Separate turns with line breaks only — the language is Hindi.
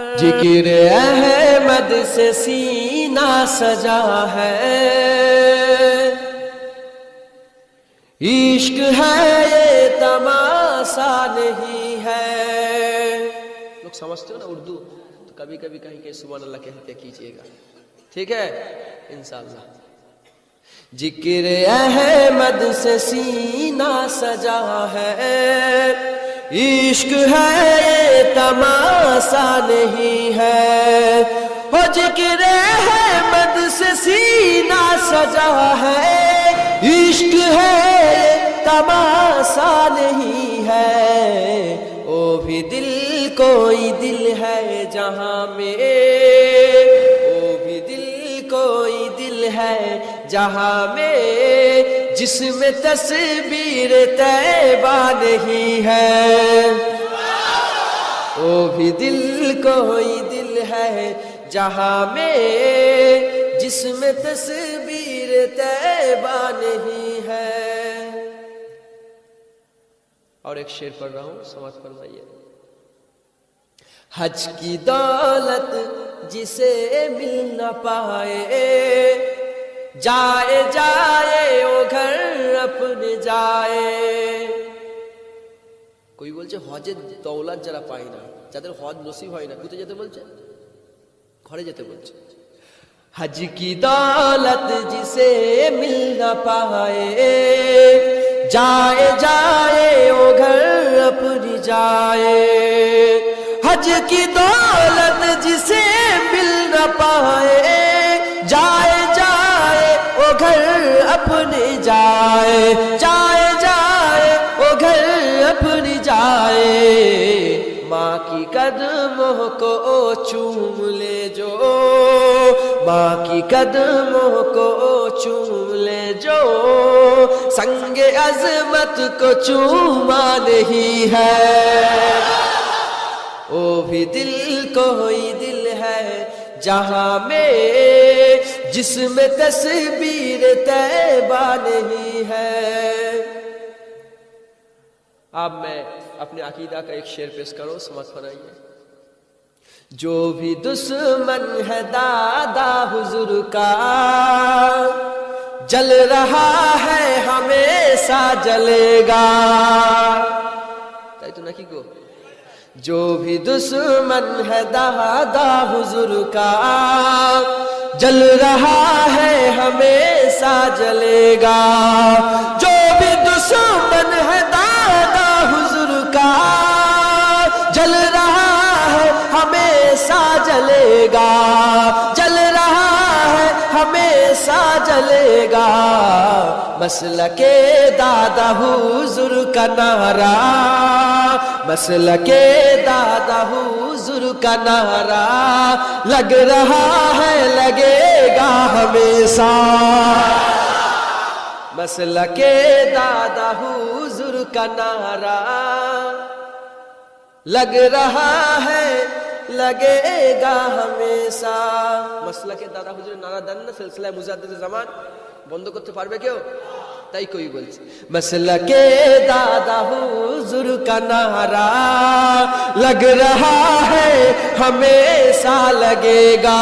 जिक्र अहमद से सीना सजा है, इश्क है ये तमाशा नहीं है। लोग समझते हो ना उर्दू, तो कभी कभी कहीं कहीं सुभान अल्लाह कहते कीजिएगा, ठीक है इंशाअल्लाह। जिक्र अहमद से सीना सजा है, इश्क है ये तमाशा नहीं है। हो जिक्र अहमद से सीना सजा है, इश्क है ये तमाशा नहीं है। ओ भी दिल कोई दिल है जहां में, ओ भी दिल कोई दिल है जहां में, जिसमें तस्वीर तैबा नहीं है। वो भी दिल कोई दिल है जहां में, जिसमें तस्वीर तैबा नहीं है। और एक शेर पढ़ रहा हूं, समाप्त फरमाइए। हज की दौलत जिसे मिल न पाए, जाए जाए वो घर अपने जाए। कोई বলছে হজের দৌলত যারা পায় না, যাদের হজ নসিব হয় না, কোথায় যেতে বলছে? ঘরে যেতে বলছে। हज की दौलत जिसे मिल न पाए, जाए जाए वो घर अपनी जाए। हज की दौलत जिसे मिल न पाए, जाए जाए वो घर अपने जाए, जाए जाए वो घर अपनी जाए। माँ की कदमों को चूम ले जो, माँ की कदमों को चूम ले जो, संगे अजमत को चूमा नहीं है। वो भी दिल कोई दिल है जहां में, जिसमें तस्वीर तैबा नहीं है। अब मैं अपने अकीदा का एक शेर पेश करूं, समझ फरमाइए। जो भी दुश्मन है दादा हुजूर का, जल रहा है हमेशा जलेगा। ताई तो ना की गो, जो भी दुश्मन है दादा हुजूर का, जल रहा है हमेशा जलेगा। जो भी दुश्मन है दादा हुजूर का, जल रहा है हमेशा जलेगा, जल रहा है हमेशा जलेगा। मसलके दादा हुजूर का नारा, मसलके दादा हुजूर का नारा, लग रहा है लगेगा हमेशा। मसलके दादा हुजूर का नारा, लग रहा है लगेगा हमेशा। मसलके दादा हुजूर नारा देन ना, सिलसिला मुजाद्दिद জামান বন্ধ করতে পারবে কেউ? তাই কই বলছে मसलके दादा हुजूर का नारा, लग रहा है हमेशा लगेगा।